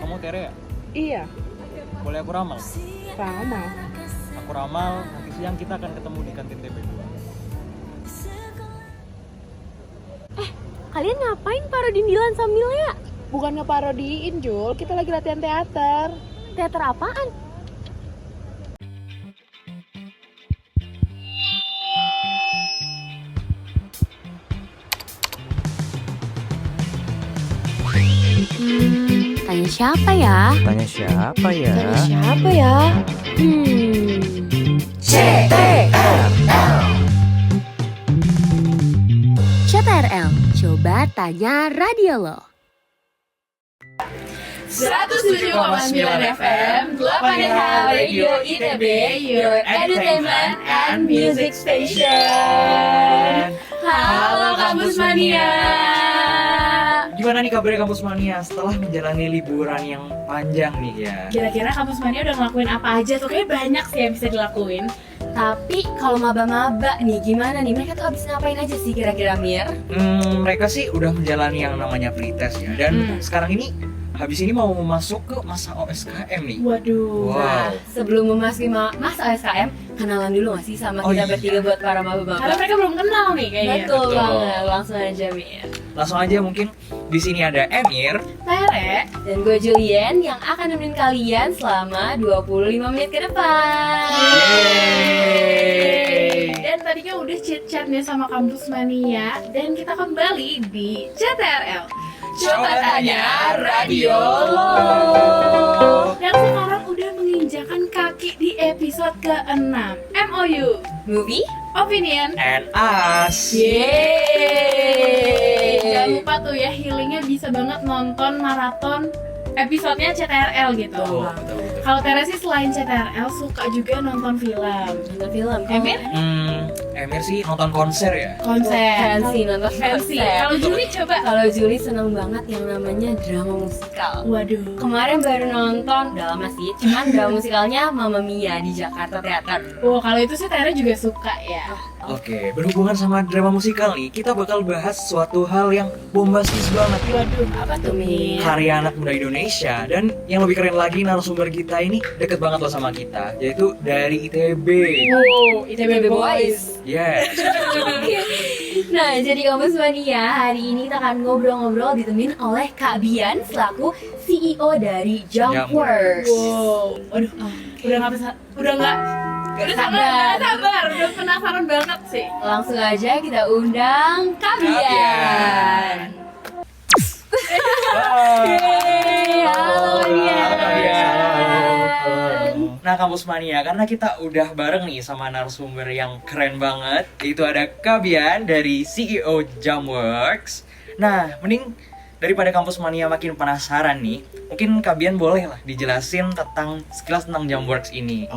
Kamu Tere ya? Iya, Boleh aku ramal? ramal. Aku ramal, nanti siang kita akan ketemu di kantin TB2. Kalian ngapain parodiin Dilan sama Milea? Bukan ngeparodiin, Jul. Kita lagi latihan teater. Teater apaan? Tanya siapa ya? Tanya siapa ya? Siapa ya? CTRL, coba tanya radio lo. 107,9 FM, 8 Radio ITB, your entertainment and music station. Halo Kampus Mania. Gimana nih kabarnya Kampus Mania setelah menjalani liburan yang panjang nih ya? Kira-kira Kampus Mania udah ngelakuin apa aja tuh? Kayaknya banyak sih yang bisa dilakuin. Tapi kalau maba-maba nih gimana nih? Mereka tuh habis ngapain aja sih kira-kira, Mir? Mereka sih udah menjalani yang namanya pretest ya. Dan sekarang ini habis ini mau masuk ke masa OSKM nih. Waduh. Wow. Sebelum memasuki masa OSKM, kenalan dulu gak sih sama kita bertiga buat para maba-maba? Karena mereka belum kenal nih kayaknya. Betul Betul. banget, langsung aja Mir. Langsung aja mungkin di sini ada Emir. Tere, Dan gue Julien yang akan nemenin kalian selama 25 menit ke depan. Yeay. dan tadinya udah chit-chat nih sama Kampus Mania. Dan kita kembali di CTRL. Coba tanya radio lo. Dan sekarang udah menginjakan kaki di episode ke-6 MOU, Movie? Opinion. And us. Yeay. Jangan lupa tuh ya, healingnya bisa banget nonton maraton episodenya CTRL gitu. Betul. Kalau Tere sih selain CTRL suka juga nonton film. Nonton film. Emir? Emir sih nonton konser ya. Konser. Fancy, nonton Fancy. konser. Kalau Juli coba. Kalau Juli seneng banget yang namanya drama musikal. Waduh. Kemarin baru nonton, udah lama sih, cuman drama musikalnya Mamma Mia di Jakarta Theater. Wah, kalau itu sih Tere juga suka ya. Oke, berhubungan sama drama musikal nih, kita bakal bahas suatu hal yang bombastis banget. Waduh, apa tuh Mi? Karya anak muda Indonesia, dan yang lebih keren lagi narasumber kita ini deket banget loh sama kita, yaitu dari ITB. Wow, ITB Boys. Yes. Nah, jadi Kampus Mania, hari ini kita akan ngobrol-ngobrol ditemenin oleh Kak Bian selaku CEO dari Jumpworks. Wow, waduh, udah nggak bisa, udah nggak sabar, udah penasaran banget sih. Langsung aja kita undang Kak Bian. Yeay, halo Bian. Nah, Kampus Mania, karena kita udah bareng nih sama narasumber yang keren banget, yaitu ada Kabian dari CEO Jumpworks. Nah, mending daripada Kampus Mania makin penasaran nih, mungkin Kabian boleh lah dijelasin sekilas tentang Jumpworks ini.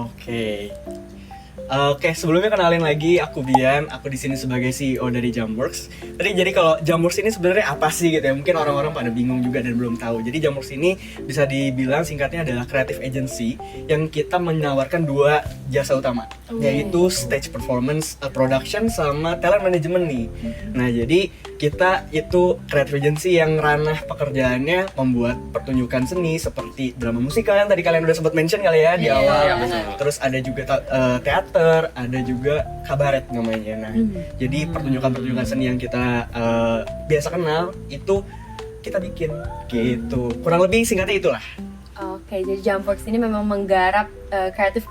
Oke, sebelumnya kenalin lagi, aku Bian, aku di sini sebagai CEO dari Jumpworks. Jadi kalau Jumpworks ini sebenarnya apa sih gitu ya? Mungkin orang-orang pada bingung juga dan belum tahu. Jadi Jumpworks ini bisa dibilang singkatnya adalah creative agency yang kita menawarkan dua jasa utama, yaitu stage performance, production sama talent management nih. Nah, jadi kita itu creative agency yang ranah pekerjaannya membuat pertunjukan seni seperti drama musikal yang tadi kalian udah sempat mention kali ya di awal. Terus ada juga teater, ada juga kabaret namanya. Nah, jadi pertunjukan-pertunjukan seni yang kita biasa kenal itu kita bikin gitu. Kurang lebih singkatnya itulah. Oke, jadi Jumpworks ini memang menggarap kreatif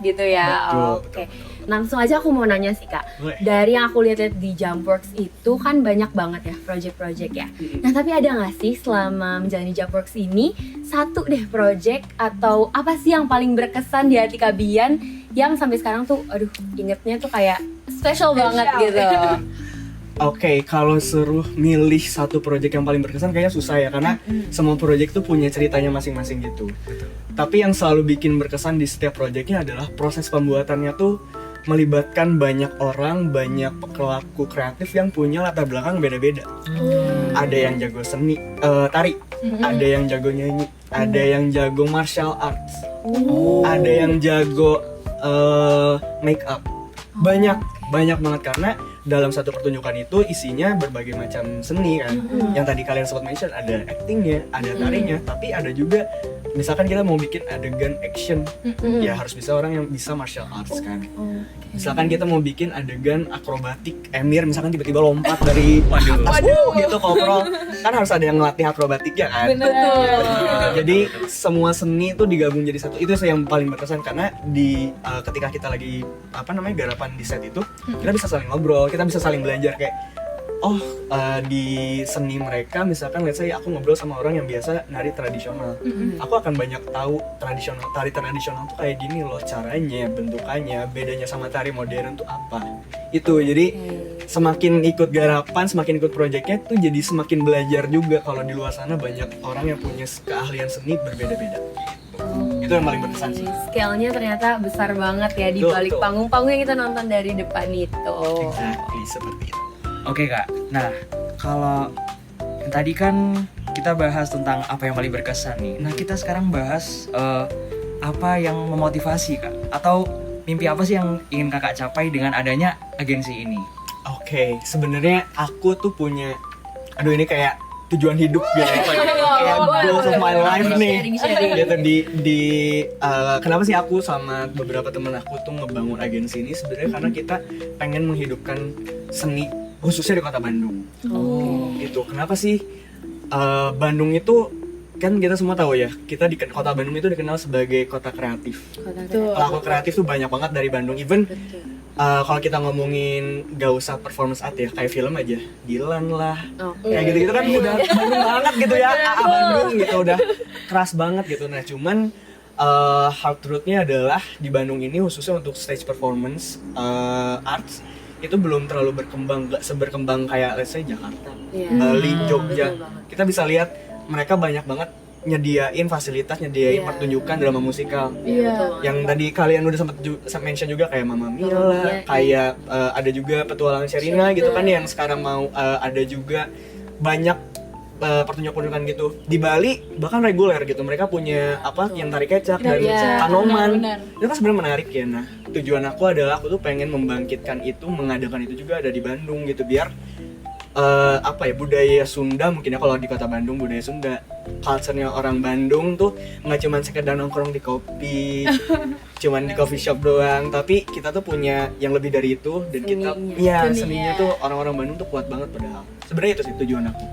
gitu ya. Betul, Oke. Langsung aja aku mau nanya sih Kak. Boleh. Dari yang aku lihat di Jumpworks itu kan banyak banget ya project-project ya. Nah, tapi ada nggak sih selama menjalani Jumpworks ini satu deh project atau apa sih yang paling berkesan di hati Kak Bian yang sampai sekarang tuh aduh ingetnya tuh kayak special banget gitu. Oke, kalau suruh milih satu project yang paling berkesan kayaknya susah ya, karena semua project tuh punya ceritanya masing-masing gitu. Tapi yang selalu bikin berkesan di setiap projectnya adalah proses pembuatannya tuh melibatkan banyak orang, banyak pelaku kreatif yang punya latar belakang beda-beda. Ada yang jago seni, tari, ada yang jago nyanyi, ada yang jago martial arts, ada yang jago make up. Banyak banget karena dalam satu pertunjukan itu isinya berbagai macam seni kan. Yang tadi kalian sempat mention ada actingnya, ada tarinya, tapi ada juga misalkan kita mau bikin adegan action, ya harus bisa orang yang bisa martial arts kan. Misalkan kita mau bikin adegan akrobatik, Emir misalkan tiba-tiba lompat dari atas gitu koprol, kan harus ada yang ngelatih akrobatiknya kan. Jadi semua seni itu digabung jadi satu. Itu yang paling berkesan karena di ketika kita lagi garapan di set itu, kita bisa saling ngobrol, kita bisa saling belajar kayak di seni mereka misalkan let's say aku ngobrol sama orang yang biasa nari tradisional, aku akan banyak tahu tari tradisional tuh kayak gini loh caranya, bentukannya, bedanya sama tari modern tuh apa. Itu jadi semakin ikut garapan, semakin ikut proyeknya tuh jadi semakin belajar juga kalau di luar sana banyak orang yang punya keahlian seni berbeda-beda. Itu yang paling berkesan sih. Scale-nya ternyata besar banget ya di balik Betul. panggung-panggung yang kita nonton dari depan itu. Exactly, seperti itu. Oke Kak, nah kalau yang tadi kan kita bahas tentang apa yang paling berkesan nih. Nah kita sekarang bahas apa yang memotivasi Kak, atau mimpi apa sih yang ingin Kakak capai dengan adanya agensi ini? Oke, sebenarnya aku tuh punya, ini kayak tujuan hidup gitu ya. Kayak goals of my life nih. Gitu kenapa sih aku sama beberapa teman aku tuh ngebangun agensi ini sebenarnya karena kita pengen menghidupkan seni khususnya di kota Bandung. Gitu. Kenapa sih Bandung itu kan kita semua tahu ya, kita di kota Bandung itu dikenal sebagai kota kreatif. Pelaku kreatif tuh banyak banget dari Bandung. Even kalau kita ngomongin gak usah performance art ya, kayak film aja, Dilan lah, kayak gitu-gitu kan udah Bandung banget gitu ya, Bandung gitu udah keras banget gitu. Nah cuman hard truth-nya adalah di Bandung ini khususnya untuk stage performance arts itu belum terlalu berkembang, gak seberkembang kayak let's say Jakarta, Bali, Jogja. Kita bisa lihat mereka banyak banget nyediain fasilitas, nyediain pertunjukan drama musikal. Yang tadi kalian udah sempat mention juga kayak Mamma Mia lah, kayak ada juga Petualangan Sherina gitu kan yang sekarang mau ada juga banyak pertunjukan gitu. Di Bali bahkan reguler gitu, mereka punya yang tari kecak dan kanoman. Itu kan sebenarnya menarik ya. Nah tujuan aku adalah aku tuh pengen membangkitkan itu, mengadakan itu juga ada di Bandung gitu, biar budaya Sunda mungkin ya, kalau di kota Bandung budaya Sunda, culture-nya orang Bandung tuh nggak cuma sekedar nongkrong di kopi, cuman di coffee shop doang, tapi kita tuh punya yang lebih dari itu. Dan seninya tuh orang-orang Bandung tuh kuat banget padahal. Sebenarnya itu sih tujuan aku.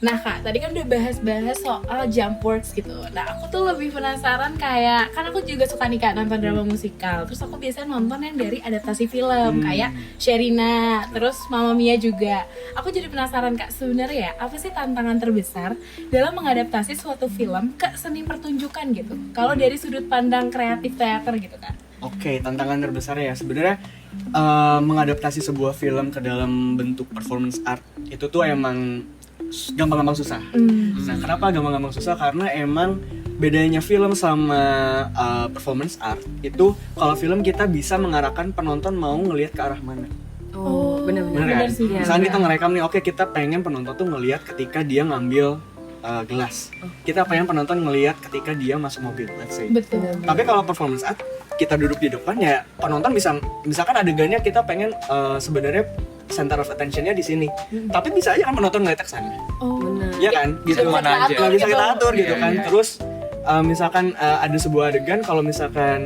Nah Kak, tadi kan udah bahas-bahas soal Jumpworks gitu. Nah aku tuh lebih penasaran kayak, kan aku juga suka nih Kak nonton drama musikal. Terus aku biasanya nonton yang dari adaptasi film kayak Sherina, terus Mamma Mia juga. Aku jadi penasaran Kak, sebenarnya apa sih tantangan terbesar dalam mengadaptasi suatu film ke seni pertunjukan gitu? Kalau dari sudut pandang kreatif teater gitu Kak. Oke, tantangan terbesar ya sebenarnya mengadaptasi sebuah film ke dalam bentuk performance art itu tuh emang gampang-gampang susah. Nah, kenapa gampang-gampang susah? Karena emang bedanya film sama performance art itu, kalau film kita bisa mengarahkan penonton mau ngelihat ke arah mana. Bener kan? Misalnya kita ngerekam nih, oke kita pengen penonton tuh ngelihat ketika dia ngambil gelas. Kita pengen penonton ngelihat ketika dia masuk mobil, let's say. Betul. Tapi kalau performance art, kita duduk di depan ya penonton bisa, misalkan adegannya kita pengen sebenarnya center of attention-nya di sini, tapi bisa aja kan penonton ngeliat ke sana. Iya kan? Gitu. Mana aja. Nggak bisa kita atur gitu kan. Iya. Terus misalkan ada sebuah adegan, kalau misalkan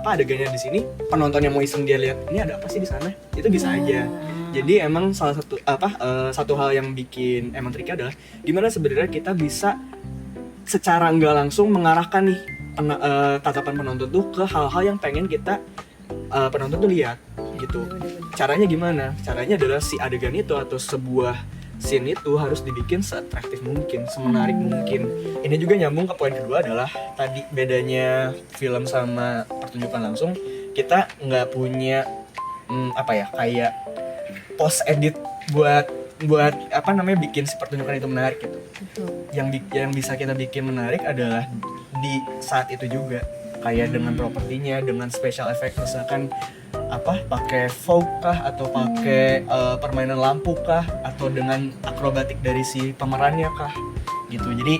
adegannya di sini, penonton yang mau iseng dia lihat ini ada apa sih di sana, itu bisa aja. Jadi emang salah satu satu hal yang bikin emang tricky adalah gimana sebenarnya kita bisa secara nggak langsung mengarahkan nih tatapan penonton tuh ke hal-hal yang pengen kita penonton tuh lihat gitu. Caranya gimana? Caranya adalah si adegan itu atau sebuah scene itu harus dibikin se-atraktif mungkin, semenarik mungkin. Ini juga nyambung ke poin kedua adalah tadi bedanya film sama pertunjukan langsung. Kita nggak punya kayak post edit buat bikin si pertunjukan itu menarik gitu. Yang bisa kita bikin menarik adalah di saat itu juga, kayak dengan propertinya, dengan special effect, misalkan pakai fog kah, atau pakai permainan lampu kah, atau dengan akrobatik dari si pemerannya kah gitu. Jadi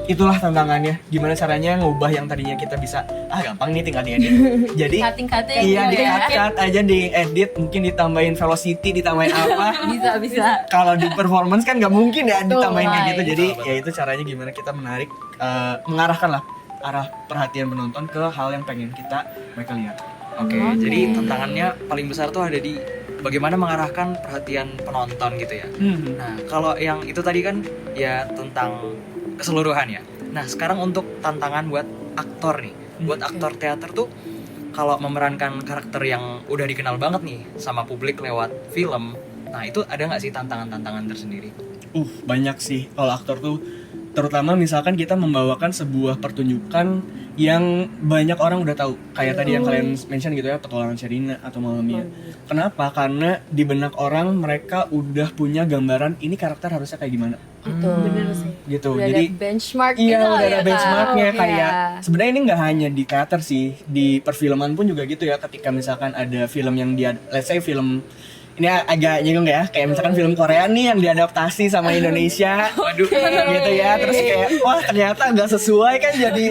itulah tantangannya, gimana caranya ngubah yang tadinya kita bisa gampang nih tinggal diedit jadi Cutting-cutting iya gitu ya. di-cut aja, diedit, mungkin ditambahin velocity, ditambahin apa. Bisa. Kalau di performance kan nggak mungkin ya ditambahin kayak gitu, Right. jadi ya itu caranya gimana kita menarik, mengarahkan lah arah perhatian penonton ke hal yang pengen mereka lihat. Oke, jadi tantangannya paling besar tuh ada di bagaimana mengarahkan perhatian penonton gitu ya. Nah, kalau yang itu tadi kan ya tentang keseluruhan ya. Nah, sekarang untuk tantangan buat aktor nih. Buat aktor teater tuh kalau memerankan karakter yang udah dikenal banget nih sama publik lewat film. Nah, itu ada nggak sih tantangan-tantangan tersendiri? Banyak sih kalau aktor tuh, terutama misalkan kita membawakan sebuah pertunjukan yang banyak orang udah tahu, kayak tadi yang kalian mention gitu ya, Petualangan Sherina atau Mamma Mia. Kenapa? Karena di benak orang mereka udah punya gambaran ini karakter harusnya kayak gimana Bener sih. gitu. Udah Jadi ada benchmark iya, gitu udah ya, ada Kak. benchmarknya. Iya. Kayak sebenarnya ini nggak hanya di teater sih, di perfilman pun juga gitu ya. Ketika misalkan ada film yang dia, let's say film ini agak nyinggung ya, kayak misalkan film Korea nih yang diadaptasi sama Indonesia, Waduh. gitu ya, terus kayak wah ternyata nggak sesuai kan, jadi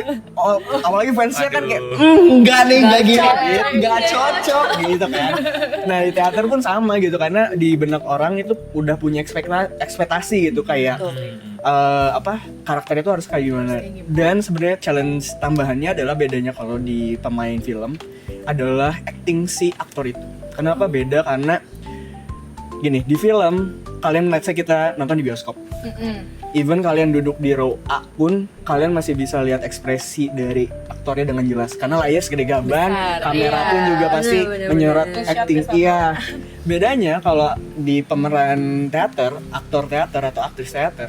apalagi fansnya kan kayak enggak nih, enggak gini, nggak cocok gitu kan. Nah di teater pun sama gitu, karena di benak orang itu udah punya ekspektasi gitu, kayak karakternya itu harus kayak gimana. Dan sebenarnya challenge tambahannya adalah bedanya kalau di pemain film adalah acting si aktor itu. Kenapa beda? Karena gini, di film kalian, let's say kita nonton di bioskop, even kalian duduk di row A pun kalian masih bisa lihat ekspresi dari aktornya dengan jelas, karena layar segede gaban, kamera pun juga pasti bener, menyorot bener. acting. Iya, bedanya kalau di pemeran teater, aktor teater atau aktris teater,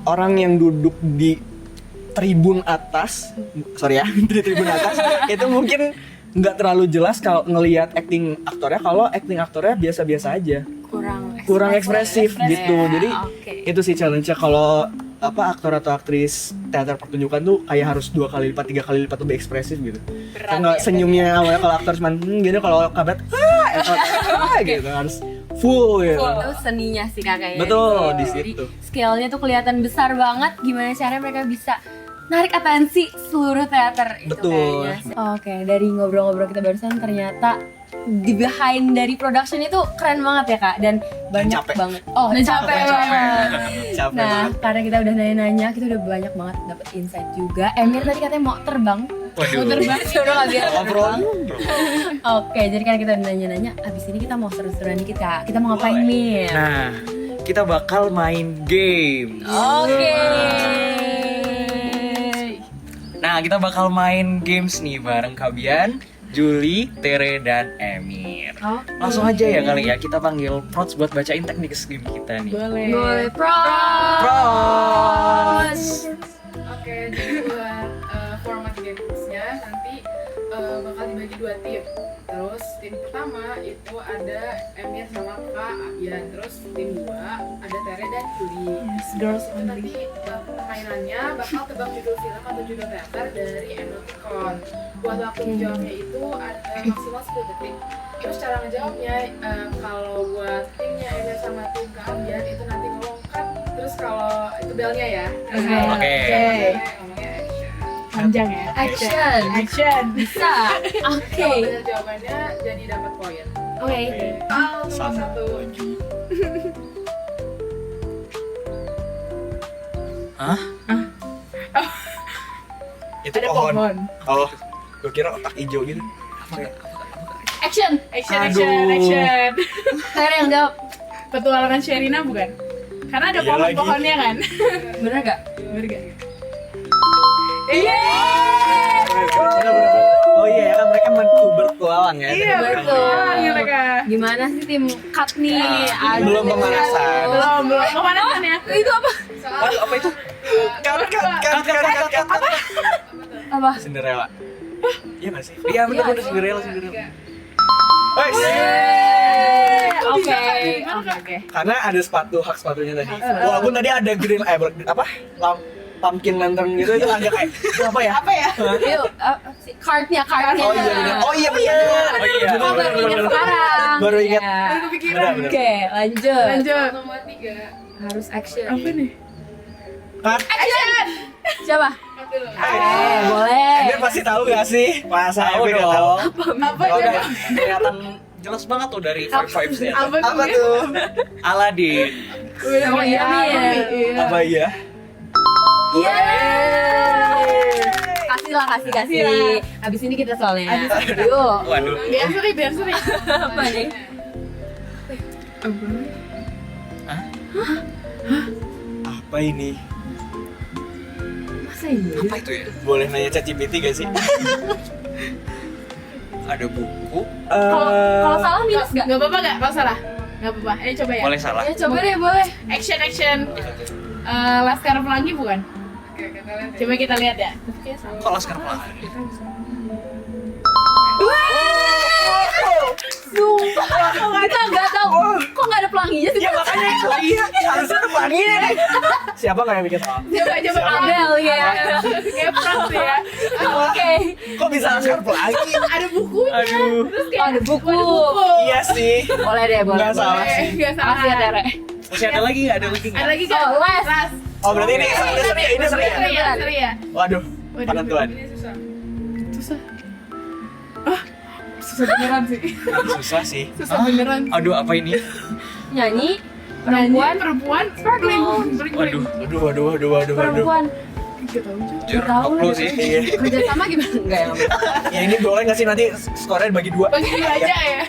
orang yang duduk di tribun atas, di tribun atas itu mungkin nggak terlalu jelas kalau ngelihat acting aktornya, kalau acting aktornya biasa-biasa aja, kurang ekspresif gitu. Jadi itu sih challenge-nya kalau aktor atau aktris teater pertunjukan tuh kayak harus 2 kali lipat, 3 kali lipat lebih ekspresif gitu. Karena senyumnya awalnya kalau aktor cuman gini, kalau kabat gitu harus full gitu. Itu seninya sih kakaknya. Betul, di Jadi situ. scale-nya tuh kelihatan besar banget, gimana caranya mereka bisa narik atensi seluruh teater itu Betul. kayaknya. Oke, dari ngobrol-ngobrol kita barusan ternyata di behind dari production itu keren banget ya Kak, dan banyak capek. banget. Oh, capek banget. Capek Nah, banget. karena kita udah nanya-nanya, kita udah banyak banget dapet insight juga. Emir tadi katanya mau terbang. Waduh. Suruh nggak biar Ngobrol. terbang. Oke, jadi karena kita udah nanya-nanya, abis ini kita mau seru-seruan dikit Kak. Kita mau ngapain Mir? Nah, kita bakal main game. Oke. Nah, kita bakal main games nih bareng Kabian, Juli, Tere, dan Emir. Langsung aja ya kali ya, kita panggil Prots buat bacain teknik game kita nih. Boleh Pros. Oke, jadi buat format gamesnya nanti bakal dibagi 2 tim. Terus tim pertama itu ada Emir sama Kak Abian. Terus tim 2 ada Tere dan Juli. Girls Itu nanti permainannya bakal tebak judul film atau judul teater dari Emoticon. Buat waktu menjawabnya itu ada maksimal 10 detik. Terus cara ngejawabnya kalau buat timnya Emir sama tim Kak Abian itu nanti ngomong cut. Terus kalau itu belnya ya. Oke. Ngomongnya action. panjang ya. Action. Action. Bisa. Oke. Kalau benar jawabannya jadi dapat poin. Oke. Salah satu. Hah? Itu Ada pohon. pohon. Oh, gue kira otak hijau gitu. Action. Action. Tere yang jawab. Petualangan Sherina bukan? Karena ada Iya lagi. pohon-pohonnya kan. Bener gak? Bener gak? Bener-bener. Oh iya ya kan, mereka bertualang ya. Iya, Betul. mereka. Gimana sih tim cut nih? Aduh. Belum pemanasan. Belum pemanasan ya. Itu apa? Apa itu? Cut. Apa? Cinderella. Iya nggak sih? Iya bener Cinderella. Wes. Oke. Karena ada hak sepatunya tadi. Walaupun tadi ada green pumpkin lantern gitu, itu agak kayak itu apa ya? Yuk, cardnya. Oh iya benar. Oh iya benar. Oh, baru ingat sekarang. Baru ingat. Iya. Baru kepikiran. Benar. Oke, lanjut. Lanjut. Nomor 3. Harus action. Apa nih? Cut. Action. Siapa? Boleh. Emir pasti tahu gak sih? Masa Tahu Emir gak dong. tahu? Apa Oh, coba? kelihatan jelas banget tuh dari vibes-nya. Apa Apa tuh? Aladin. Oh iya, Mir. Apa iya? Iya. Kasih lah, kasih. Abis ini kita soalnya. Yuk. Waduh. Biar seri. Apa nih? Apa ini? Masa iya? Apa itu ya? Boleh nanya ChatGPT gak sih? Ada buku. Kalau salah minus nggak? Gak apa-apa gak? Kalau salah? Gak apa-apa. Coba ya. Boleh salah. Ya coba deh, boleh. Action. Laskar Pelangi bukan? Coba kita lihat ya. Kok Laskar Pelangi? Sumpah, kita nggak tahu. Kok nggak ada pelanginya sih? Ya makanya itu iya, harusnya ada pelanginya nih. Siapa nggak yang bikin salah? Coba. Abel ya. Kayak prank tuh ya. Oke. Kok bisa Laskar Pelangi? Ada bukunya. Aduh. Terus Oh, ada buku. Iya sih. Boleh deh, boleh. Nggak salah boleh. sih. Gak salah. Makasih ya, Tere. Masih ada lagi nggak? Ada lagi nggak? Ada lagi kan? Oh, les. Ras. Oh berarti ini seri ya? Seri ya. Waduh, penentuan. Susah beneran sih. Susah sih. Susah beneran. Aduh, apa ini? Nyanyi. Perempuan. Sparkling. Waduh. Waduh. Perempuan. Gak tau. Jujur, Tahu no clue lah. sih. Iya. Kerja sama gimana? Enggak ya. Ya ini boleh nggak sih nanti skornya dibagi 2? Bagi dia aja ya.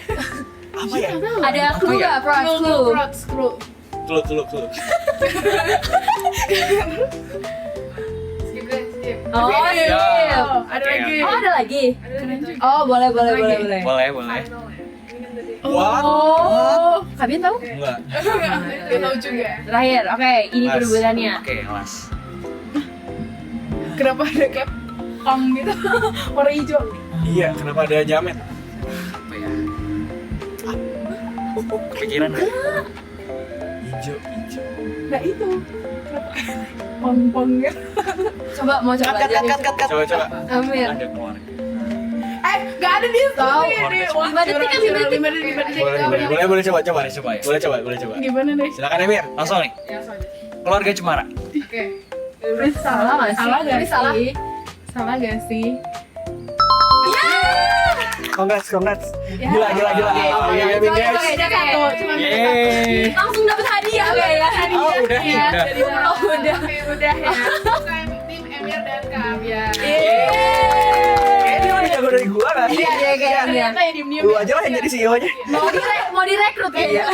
Apa ya? Ada clue ya? nggak? Pro clue. Screw. Clue. Skip deh, skip. Oh, Skip. iya. Ada Oke, lagi. Oh, ada lagi. Keren juga. Oh, boleh. Boleh. Wah. Oh, kalian tahu? Enggak. Gak tau juga. Terakhir, oke, ini Mas. perebutannya. Oke, kelas. Kenapa ada kayak pang gitu? Warna hijau. Iya, kenapa ada jamet? Apa ya? Kepikiran nggak? Hijau. Nah itu. Pang gitu. Coba mau coba aja. Coba. Amir. Ada keluarga. Gak ada dia Tahu. nih. 5 detik kan, 5 detik. 5 detik. Boleh coba. Coba ya. Boleh coba. Gimana deh? Silakan Emir. Langsung nih. Keluarga Cemara. Oke. Salah nggak sih? Salah gak Tapi salah. sih? Salah gak sih? Congrats. Ya. Gila. Oke, Satu, cuma Yeay. langsung dapat hadiah ya. Oh, udah nih, ya. udah. Oh, udah. Oke, udah ya. Tim Emir dan Kavia. Kayaknya dia udah jago dari gua kan? Iya, kayaknya. Ternyata ya diem-diem. Lu aja lah yang jadi CEO-nya. Mau direkrut kayaknya.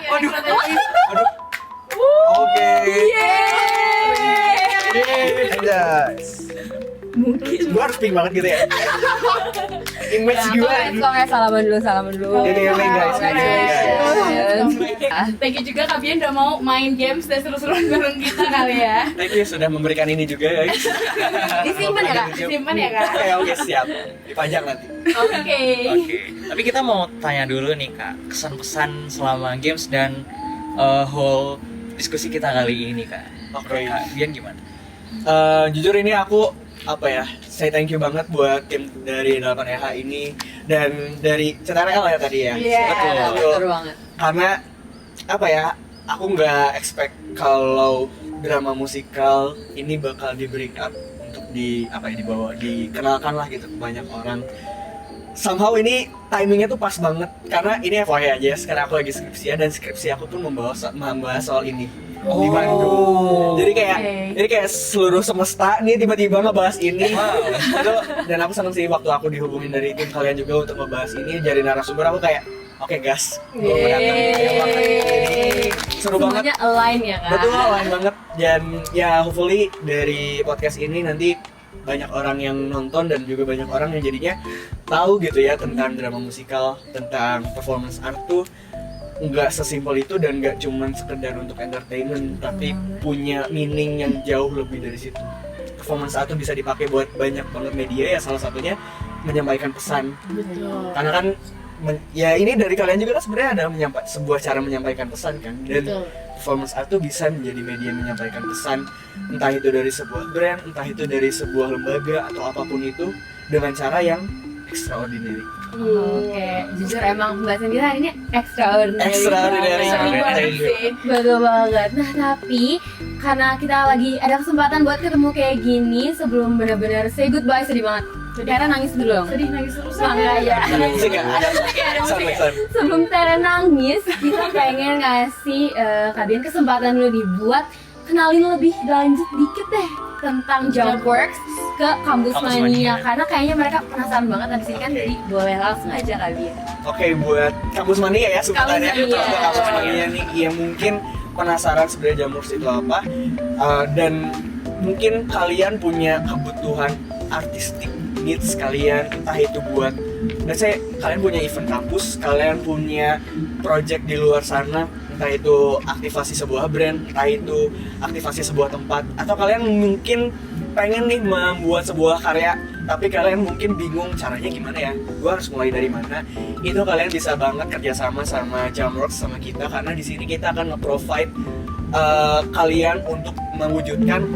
Waduh. Oke. Anjas. Mungkin gua harus pink banget gitu ya. Image gua. Oke, salaman dulu. Ini yang guys. Thank you juga Kavia udah mau main games dan seru-seruan bareng kita kali ya. Thank you sudah memberikan ini juga guys. Disimpan ya, Kak? Disimpan ya Kak? Oke, siap. Dipajang nanti. Oke. Oke. Tapi kita mau tanya dulu nih Kak, kesan-pesan selama games dan whole diskusi kita kali ini Kak. Oke. Kak Bian gimana? Jujur ini aku say thank you banget buat tim dari 8EH ini dan dari CTRL ya tadi ya. Iya. Betul banget. Karena aku nggak expect kalau drama musikal ini bakal di bring up untuk dibawa, dikenalkan lah gitu ke banyak orang. Somehow ini timingnya tuh pas banget karena ini FYI aja, sekarang aku lagi skripsian dan skripsi aku tuh membahas soal ini di Bandung. Jadi kayak seluruh semesta nih tiba-tiba ngebahas ini. Gitu. Dan aku seneng sih waktu aku dihubungin dari tim kalian juga untuk ngebahas ini, jadi narasumber aku kayak oke gas, gue mau datang. Seru banget. Semuanya align ya kan? Betul, align banget. Dan ya hopefully dari podcast ini nanti banyak orang yang nonton dan juga banyak orang yang jadinya tahu gitu ya tentang drama musikal, tentang performance art tuh nggak sesimpel itu dan nggak cuman sekedar untuk entertainment, tapi punya meaning yang jauh lebih dari situ. Performance art tuh bisa dipakai buat banyak banget media ya, salah satunya menyampaikan pesan. Betul. Karena kan ya ini dari kalian juga kan sebenarnya ada sebuah cara menyampaikan pesan kan, dan performance art tuh bisa menjadi media menyampaikan pesan, entah itu dari sebuah brand, entah itu dari sebuah lembaga atau apapun itu, dengan cara yang extraordinary. Oke, jujur emang pembahasan kita hari ini extraordinary. Extraordinary. banget. Seru banget sih. Betul banget. Nah tapi karena kita lagi ada kesempatan buat ketemu kayak gini, sebelum benar-benar say goodbye, sedih banget. Tera nangis dulu dong. Sedih nangis terus. Enggak ya. Ada musik nggak? Ada musik, ada musik. Sampai Sebelum Tera nangis, kita pengen ngasih kalian kesempatan dulu dibuat kenalin lebih lanjut dikit deh tentang Jumpworks ke Kampus Kampus Mania. Mania. Karena kayaknya mereka penasaran banget abis ini kan, Oke. jadi boleh langsung aja kali ya. Oke, buat Kampus Mania ya sebutannya. Kampus Mania. Buat Kampus Mania nih yang mungkin penasaran sebenarnya Jamworks itu apa, dan mungkin kalian punya kebutuhan artistik needs kalian, entah itu buat, let's say kalian punya event kampus, kalian punya project di luar sana, entah itu aktivasi sebuah brand, entah itu aktivasi sebuah tempat, atau kalian mungkin pengen nih membuat sebuah karya tapi kalian mungkin bingung caranya gimana ya, gue harus mulai dari mana. Itu kalian bisa banget kerjasama sama Jamworks, sama kita, karena di sini kita akan nge-provide kalian untuk mewujudkan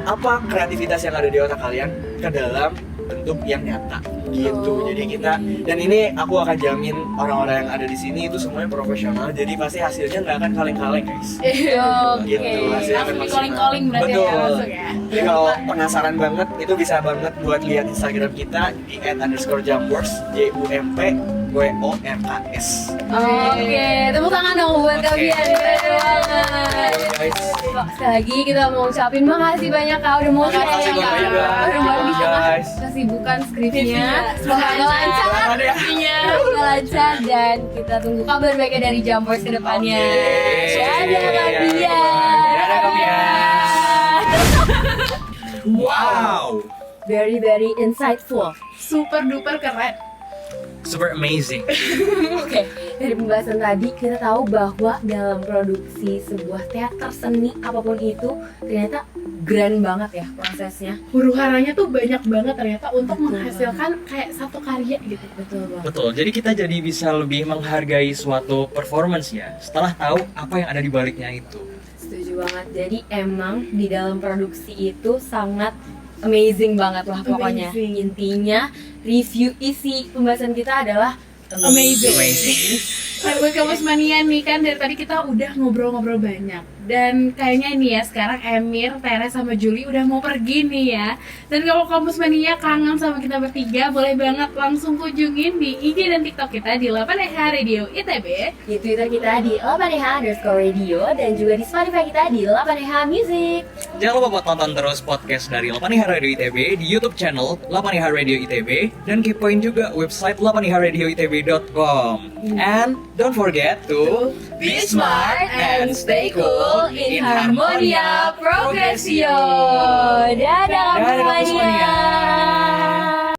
apa kreativitas yang ada di otak kalian ke dalam bentuk yang nyata gitu. Jadi kita, dan ini aku akan jamin orang-orang yang ada di sini itu semuanya profesional, jadi pasti hasilnya nggak akan kaleng-kaleng guys. Oke. Gitu, hasilnya akan Langsung di maksimal. calling-calling berarti ya, Betul. langsung ya. Jadi kalau penasaran banget itu bisa banget buat lihat Instagram kita di @_Jumpworks JUMPWORKS. Oke, tepuk tangan dong buat Oke. kalian. Keren banget. Guys. Sekali lagi kita mau ucapin makasih banyak Kak udah mau Makasih sharing. banyak, Udah mau di tengah guys. kesibukan skripsinya. Skripsinya. Semoga lancar. Selamat ya. Semoga lancar dan kita tunggu kabar baiknya dari Jumpworks ke depannya. Oke. Dadah Kak Bian. Dadah, Kak Bian. Wow, Very insightful. Super duper keren. super amazing. Oke, dari pembahasan tadi kita tahu bahwa dalam produksi sebuah teater seni apapun itu ternyata grand banget ya prosesnya. Huru haranya tuh banyak banget ternyata untuk Betul menghasilkan kayak satu karya gitu. Betul banget. Betul, jadi kita jadi bisa lebih menghargai suatu performance ya setelah tahu apa yang ada di baliknya itu. Setuju banget. Jadi emang di dalam produksi itu sangat amazing banget lah pokoknya. Amazing. Intinya review isi pembahasan kita adalah Amazing. Amazing. Nah, buat Kampus Mania nih kan dari tadi kita udah ngobrol-ngobrol banyak. Dan kayaknya nih ya sekarang Emir, Tere sama Juli udah mau pergi nih ya. Dan kalau Kampus Mania kangen sama kita bertiga, boleh banget langsung kunjungin di IG dan TikTok kita di 8EH Radio ITB. di Twitter kita di 8EH_radio dan juga di Spotify kita di 8EH Music. Jangan lupa buat tonton terus podcast dari 8IH Radio ITB di YouTube channel 8IH Radio ITB dan kepoin juga website 8IHRadioITB.com. And don't forget to Be smart and stay cool in Harmonia Progresio. Dadah Dadah, Kampus Kampus Mania. Mania.